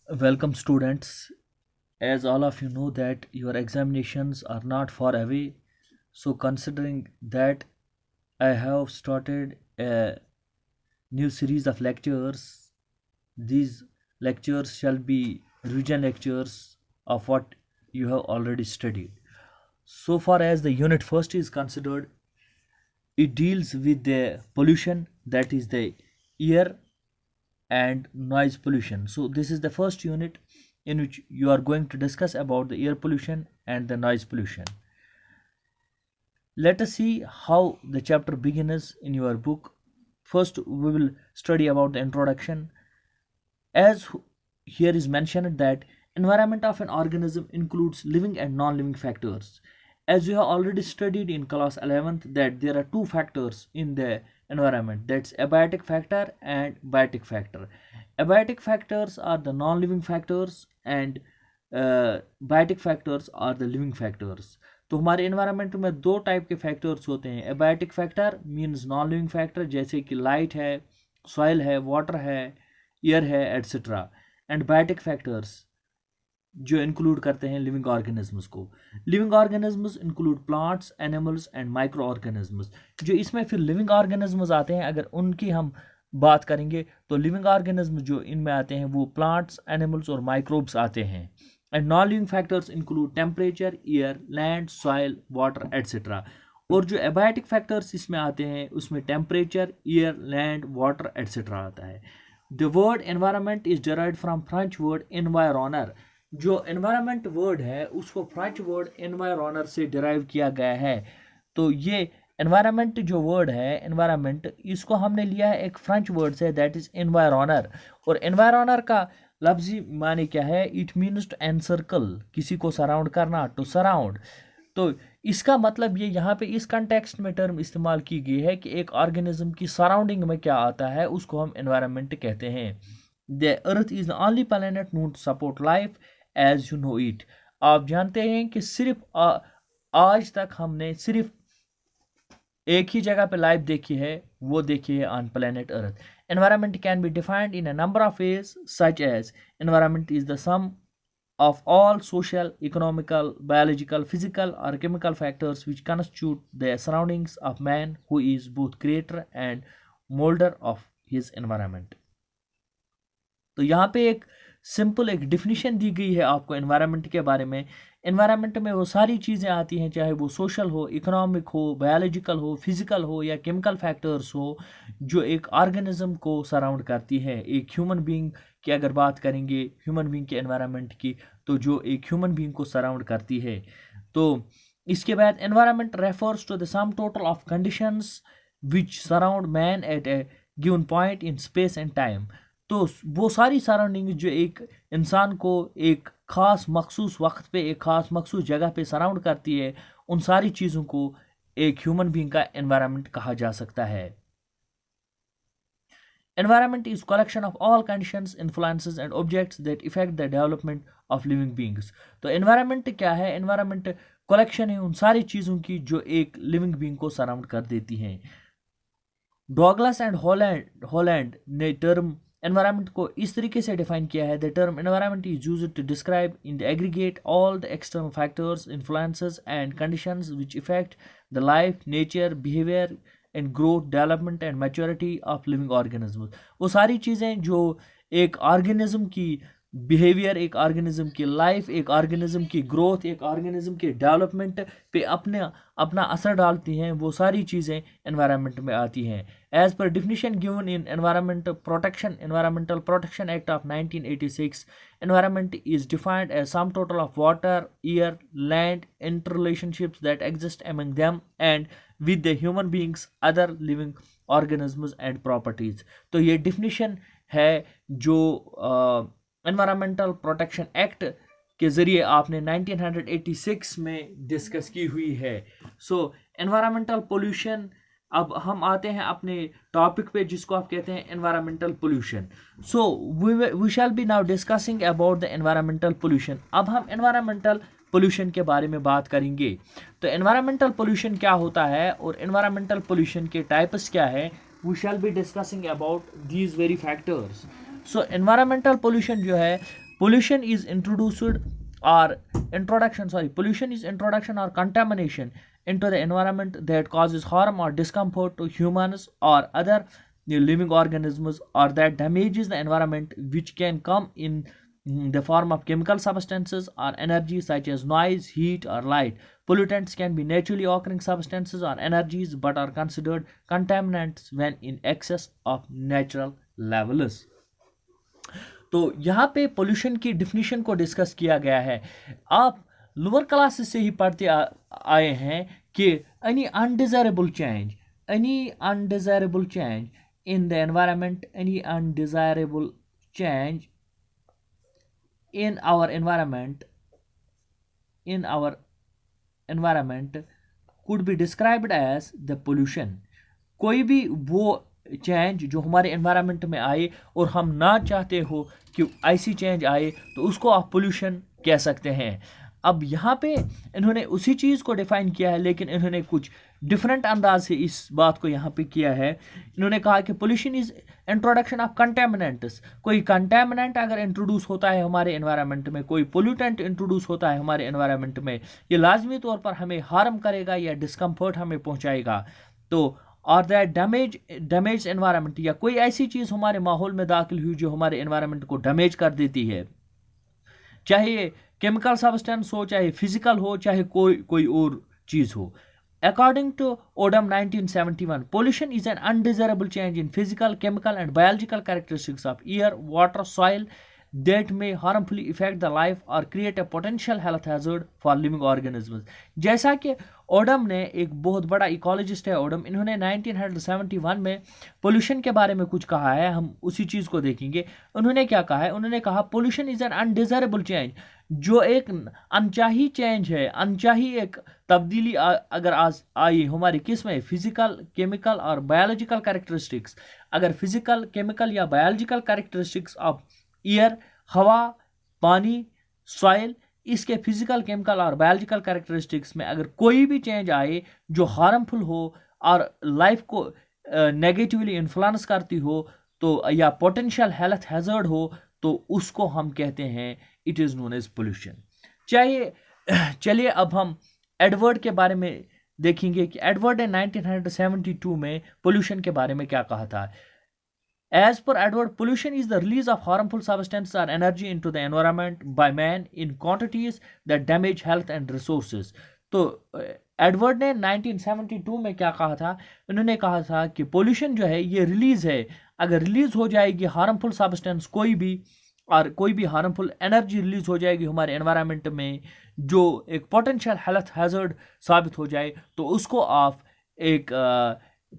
Welcome students. As all of you know that your examinations are not far away, so considering that I have started a new series of lectures, these lectures shall be revision lectures of what you have already studied. So far as the unit first is considered, it deals with the pollution, that is the air and noise pollution. So this is the first unit in which you are going to discuss about the air pollution and the noise pollution. Let us see how the chapter begins in your book. First we will study about the introduction. As here is mentioned that environment of an organism includes living and non-living factors. As you have already studied in class 11th that there are two factors in the environment, that's abiotic factor and biotic factor. Abiotic factors are the non-living factors and biotic factors are the living factors. तो हमारे environment में दो type के factors होते हैं. Abiotic factor means non living factor, जैसे कि light है, सॉइल है, वाटर है, एयर है, एट्सेट्रा. एंड बायोटिक फैक्टर्स जो इंक्लूड करते हैं लिविंग ऑर्गेनिजम्स को. Living organisms include plants, animals and micro organisms. जो इसमें फिर लिविंग ऑर्गेनिजम्स आते हैं, अगर उनकी हम बात करेंगे तो लिविंग ऑर्गेनिज्म जो इनमें आते हैं वो प्लांट्स, एनिमल्स और माइक्रोब्स आते हैं. And non living factors include temperature, air, land, soil, water et cetera. और जो एबायोटिक फैक्टर्स इसमें आते हैं उसमें temperature, air, land, water et cetera आता है. The word environment is derived from French word environner. जो एनवायरनमेंट वर्ड है उसको फ्रेंच वर्ड एनवायरनर से डिराइव किया गया है. तो ये एनवायरनमेंट जो वर्ड है, एनवायरनमेंट, इसको हमने लिया है एक फ्रेंच वर्ड से, दैट इज एनवायरनर. और एनवायरनर का लफ्जी माने क्या है? इट मीन्स टू एनसर्कल, किसी को सराउंड करना, टू सराउंड. तो इसका मतलब ये यहाँ पे इस कंटेक्स्ट में टर्म इस्तेमाल की गई है कि एक ऑर्गेनिज्म की सराउंडिंग में क्या आता है उसको हम एनवायरनमेंट कहते हैं. The earth is the only planet known to support life as you know it. आप जानते हैं कि सिर्फ आज तक हमने सिर्फ एक ही जगह पे लाइफ देखी है, वो देखी है on planet earth. Environment can be defined in a number of ways such as environment is the sum of all social, economical, biological, physical, or chemical factors which constitute the surroundings of man, who is both creator and molder of his environment. तो यहाँ पे एक simple एक definition दी गई है आपको environment के बारे में. एनवायरनमेंट में वो सारी चीज़ें आती हैं, चाहे वो सोशल हो, इकोनॉमिक हो, बायोलॉजिकल हो, फिजिकल हो या केमिकल फैक्टर्स हो, जो एक ऑर्गेनिज्म को सराउंड करती है. एक ह्यूमन बीइंग की अगर बात करेंगे, ह्यूमन बीइंग के एनवायरनमेंट की, तो जो एक ह्यूमन बीइंग को सराउंड करती है. तो इसके बाद environment refers to the sum total of conditions which surround man at a given point in space and time. तो वो सारी सराउंडिंग जो एक इंसान को एक ख़ास मखसूस वक्त पे, एक ख़ास मखसूस जगह पे सराउंड करती है, उन सारी चीज़ों को एक ह्यूमन बीइंग का एनवायरनमेंट कहा जा सकता है. Environment is collection of all conditions, influences and objects that effect the development of living beings. तो एनवायरनमेंट क्या है? एनवायरनमेंट कलेक्शन है उन सारी चीज़ों की जो एक लिविंग बीइंग को सराउंड कर देती हैं. डॉगलस एंड हॉलैंड ने टर्म एनवायरनमेंट को इस तरीके से डिफाइन किया है. The term environment is used to describe in the aggregate all the external factors, influences and conditions which effect the life, nature, behaviour and growth, development and maturity of living organism. वो सारी चीज़ें जो एक organism की behaviour, एक organism की life, एक organism की ग्रोथ, एक ऑर्गेनिज्म के डेवलपमेंट पे अपना असर डालती हैं, वो सारी चीज़ें एनवायरनमेंट में आती हैं. As per definition given in environmental protection act of 1986, environment is defined as sum total of water, air, land, interrelationships that exist among them and with the human beings, other living organisms and properties. तो ये definition है जो environmental protection act के ज़रिए आपने 1986 में discuss की हुई है. सो एनवायरमेंटल पोल्यूशन. अब हम आते हैं अपने टॉपिक पे जिसको आप कहते हैं environmental pollution. So we shall be now discussing about the environmental pollution. अब हम एनवायरमेंटल पोल्यूशन के बारे में बात करेंगे. तो एनवायरमेंटल पोल्यूशन क्या होता है और एनवायरमेंटल पोल्यूशन के टाइप्स क्या है, we shall be discussing about these very factors. So environmental pollution जो है pollution is introduction or contamination into the environment that causes harm or discomfort to humans or other living organisms, or that damages the environment, which can come in the form of chemical substances or energy such as noise, heat, or light. Pollutants can be naturally occurring substances or energies but are considered contaminants when in excess of natural levels. तो यहाँ पे pollution की definition को discuss किया गया है। आप lower classes से ही पढ़ते आए हैं कि any undesirable change in the environment, any undesirable change in our environment could be described as the pollution. कोई भी वो चेंज जो हमारे एनवायरनमेंट में आए और हम ना चाहते हो कि ऐसी चेंज आए, तो उसको आप पोल्यूशन कह सकते हैं। अब यहाँ पे इन्होंने उसी चीज़ को डिफाइन किया है, लेकिन इन्होंने कुछ डिफरेंट अंदाज से इस बात को यहाँ पे किया है। इन्होंने कहा कि pollution is introduction of contaminants. कोई कंटेमिनेंट अगर इंट्रोड्यूस होता है हमारे एनवायरनमेंट में, कोई पोल्यूटेंट इंट्रोड्यूस होता है हमारे एनवायरनमेंट में, ये लाजमी तौर पर हमें हार्म करेगा या डिस्कम्फर्ट हमें पहुँचाएगा। तो और दैट डैमेज एनवायरनमेंट, या कोई ऐसी चीज़ हमारे माहौल में दाखिल हुई जो हमारे एनवायरनमेंट को डैमेज कर देती है, चाहे केमिकल सब्सटेंस हो, चाहे फिजिकल हो, चाहे कोई और चीज़ हो। According to Odum 1971, pollution is an undesirable change in physical, chemical and biological characteristics of air, water, soil that may harmfully affect the life or create a potential health hazard for living organisms. जैसा कि Odum ने, एक बहुत बड़ा ecologist है Odum, इन्होंने 1971 में pollution के बारे में कुछ कहा है। हम उसी चीज़ को देखेंगे। उन्होंने क्या कहा है? उन्होंने कहा pollution is an undesirable change, जो एक अनचाही चेंज है, अनचाही एक तब्दीली अगर आज आई हमारी किस में, फिजिकल, केमिकल और बायोलॉजिकल कैरेक्टरिस्टिक्स, अगर फिजिकल, केमिकल या बायोलॉजिकल कैरेक्टरिस्टिक्स ऑफ एयर, हवा, पानी, सॉइल, इसके फिजिकल, केमिकल और बायोलॉजिकल कैरेक्टरिस्टिक्स में अगर कोई भी चेंज आए जो हार्मफुल हो और लाइफ को नेगेटिवली इन्फ्लुएंस करती हो, तो या पोटेंशियल हेल्थ हैजर्ड हो, तो उसको हम कहते हैं it is known as pollution. चलिए अब हम एडवर्ड के बारे में देखेंगे कि एडवर्ड ने 1972 में पोल्यूशन के बारे में क्या कहा था। As per Edward, pollution is the release of harmful substances or energy into the environment by man in quantities that damage health and resources. तो एडवर्ड ने 1972 में क्या कहा था? उन्होंने कहा था कि पोल्यूशन जो है ये रिलीज है, अगर रिलीज हो जाएगी हार्मफुल सब्सटेंस कोई भी, और कोई भी हार्मफुल एनर्जी रिलीज हो जाएगी हमारे एनवायरनमेंट में जो एक पोटेंशियल हेल्थ हैजर्ड साबित हो जाए, तो उसको आप एक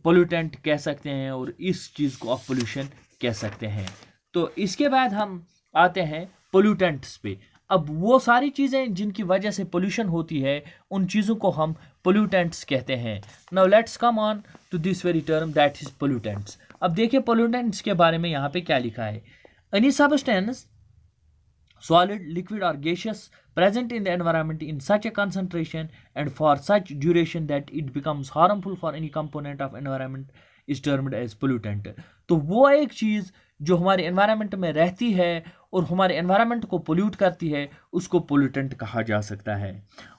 पोल्यूटेंट कह सकते हैं और इस चीज़ को आप पोल्यूशन कह सकते हैं। तो इसके बाद हम आते हैं पोल्यूटेंट्स पे। अब वो सारी चीज़ें जिनकी वजह से पोल्यूशन होती है, उन चीज़ों को हम पोल्यूटेंट्स कहते हैं। Now let's come on to this very term that is pollutants. अब देखिए पोल्यूटेंट्स के बारे में यहाँ पे क्या लिखा है। Any substance, solid, liquid or gaseous present in the environment in such a concentration and for such duration that it becomes harmful for any component of environment is termed as pollutant. तो वो एक चीज़ जो हमारे environment में रहती है और हमारे एनवायरनमेंट को पोल्यूट करती है, उसको पोल्यूटेंट कहा जा सकता है।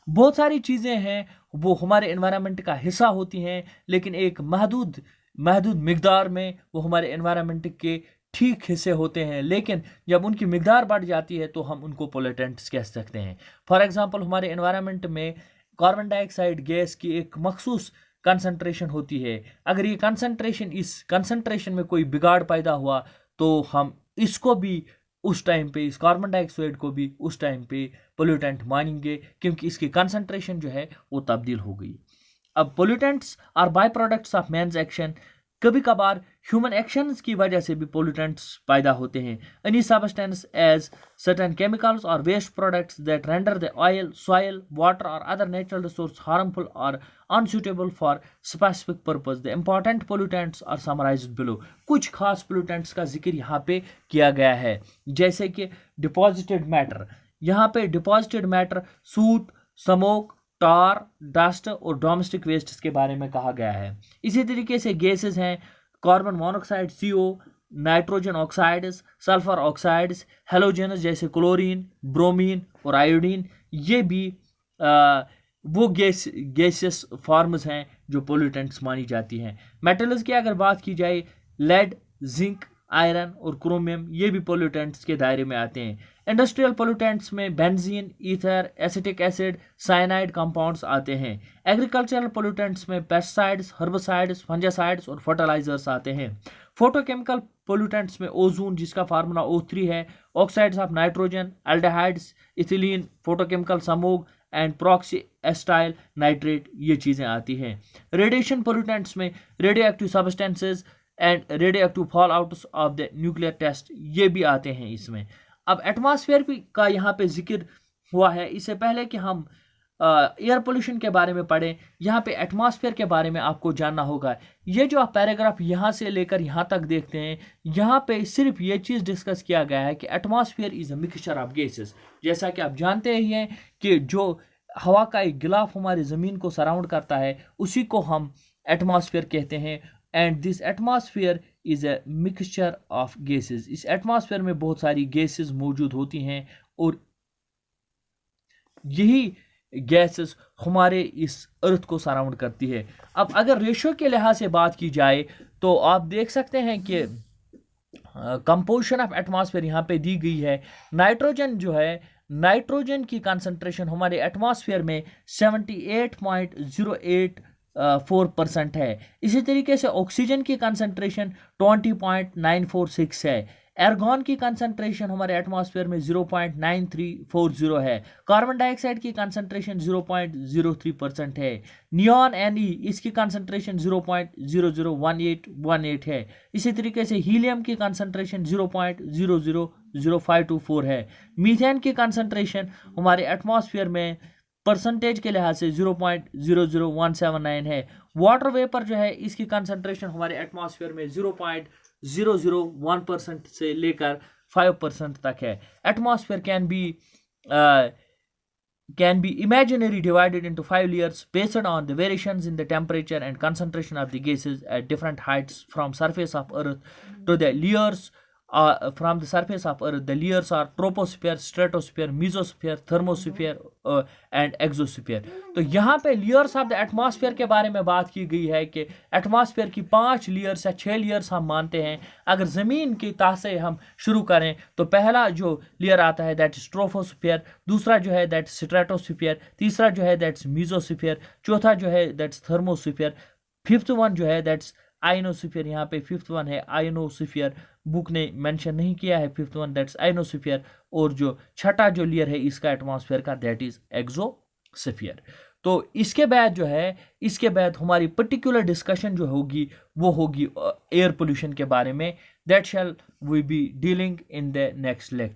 बहुत सारी चीज़ें हैं वो हमारे एनवायरनमेंट का हिस्सा होती हैं, लेकिन एक महदूद मिकदार में वो हमारे एनवायरनमेंट के ठीक हिस्से होते हैं, लेकिन जब उनकी मिकदार बढ़ जाती है तो हम उनको पोल्यूटेंट्स कह सकते हैं। फॉर एग्जांपल, हमारे एनवायरनमेंट में कार्बन डाइऑक्साइड गैस की एक मखसूस कंसंट्रेशन होती है। अगर ये कंसंट्रेशन, इस कंसंट्रेशन में कोई बिगाड़ पैदा हुआ तो हम इसको भी उस टाइम पे, इस कार्बन डाइऑक्साइड को भी उस टाइम पे पोल्यूटेंट मानेंगे, क्योंकि इसकी कंसंट्रेशन जो है वो तब्दील हो गई। अब pollutants are by products of man's action. कभी कभार ह्यूमन एक्शंस की वजह से भी पोल्यूटेंट्स पैदा होते हैं। Any substance as certain chemicals और waste products that render the oil, soil, water और अदर नेचुरल रिसोर्स हार्मफुल और unsuitable for specific purpose. The important pollutants are summarised below. कुछ खास पोल्यूटेंट्स का जिक्र यहाँ पे किया गया है, जैसे कि डिपॉजिटेड मैटर। यहाँ पे डिपॉजिटेड मैटर सूट, स्मोक, टार, डस्ट और डोमेस्टिक वेस्ट के बारे में कहा गया है। इसी तरीके से गैसेस हैं carbon monoxide CO, nitrogen oxides, sulphur oxides, halogens जैसे क्लोरीन, ब्रोमीन और आयोडीन, ये भी वो गैसेस फॉर्म्स हैं जो पोल्यूटेंट्स मानी जाती हैं। मेटल्स की अगर बात की जाए, लेड, जिंक, आयरन और क्रोमियम, ये भी पोल्यूटेंट्स के दायरे में आते हैं। इंडस्ट्रियल पोल्यूटेंट्स में benzene, ether, acetic acid, cyanide compounds आते हैं। एग्रीकल्चरल पोल्यूटेंट्स में पेस्टिसाइड्स, हर्बिसाइड्स, फंजासाइड्स और फर्टिलाइजर्स आते हैं। फोटोकेमिकल पोल्यूटेंट्स में ओजोन, जिसका फार्मूला O3 है, oxides of nitrogen, aldehydes, ethylene, photochemical smog and proxy acetyl nitrate, ये चीज़ें आती हैं। रेडिएशन पोल्यूटेंट्स में radio active substances and radio active fall outs of the nuclear test, ये भी आते हैं इसमें। अब एटमॉस्फेयर का यहाँ पे जिक्र हुआ है। इससे पहले कि हम एयर पोल्यूशन के बारे में पढ़ें, यहाँ पे एटमॉस्फेयर के बारे में आपको जानना होगा। ये जो आप पैराग्राफ यहाँ से लेकर यहाँ तक देखते हैं, यहाँ पे सिर्फ ये चीज़ डिस्कस किया गया है कि atmosphere is a mixture of gases. जैसा कि आप जानते ही हैं कि जो हवा का एक गिलाफ हमारी ज़मीन को सराउंड करता है, उसी को हम एटमॉस्फेयर कहते हैं। And this atmosphere is a mixture of gases. इस एटमॉस्फेयर में बहुत सारी गैसेस मौजूद होती हैं और यही गैसेस हमारे इस अर्थ को सराउंड करती है। अब अगर रेशो के लिहाज से बात की जाए तो आप देख सकते हैं कि कंपोजिशन ऑफ एटमॉस्फेयर यहाँ पे दी गई है। नाइट्रोजन जो है, नाइट्रोजन की कंसंट्रेशन हमारे एटमॉस्फेयर में 78.084% है। इसी तरीके से ऑक्सीजन की कंसंट्रेशन 20.946 है। एर्गॉन की कंसंट्रेशन हमारे एटमॉस्फेयर में 0.9340 है। कार्बन डाइऑक्साइड की कंसंट्रेशन 0.03% है। नियॉन Ne, इसकी कंसंट्रेशन 0.001818 है। इसी तरीके से हीलियम की कंसंट्रेशन 0.000524 है। मीथेन की कंसंट्रेशन हमारे एटमॉस्फेयर में परसेंटेज के लिहाज से 0.00179 है। वाटर वेपर जो है, इसकी कंसंट्रेशन हमारे एटमॉस्फेयर में 0.001% से लेकर 5% तक है। Atmosphere can be imaginarily divided into 5 layers based on the variations in the temperature and concentration of the gases at different heights from surface of earth to the layers from the surface of earth. The layers are troposphere, stratosphere, mesosphere, thermosphere and exosphere. तो यहाँ पे layers of the atmosphere के बारे में बात की गई है कि एटमॉस्फेयर की 5 लेयर्स या 6 लेयर्स हम मानते हैं। अगर ज़मीन की तह से हम शुरू करें तो पहला जो लेयर आता है दैट इज ट्रोपोस्फेयर, दूसरा जो है दैट स्ट्रेटोस्फेयर, तीसरा जो है दैट्स मीजोस्फेयर, चौथा जो है दैट्स थर्मोस्फेयर, फिफ्थ वन जो है दैट्स आइनोस्फीयर। यहाँ पे फिफ्थ वन है आइनोस्फीयर, बुक ने मेंशन नहीं किया है फिफ्थ वन, दैट्स आइनोस्फीयर। और जो छठा जो लेयर है इसका एटमॉस्फेयर का, दैट इज एक्सोस्फीयर। तो इसके बाद जो है, इसके बाद हमारी पर्टिकुलर डिस्कशन जो होगी वो होगी एयर पोल्यूशन के बारे में। That shall we be dealing in the next lecture.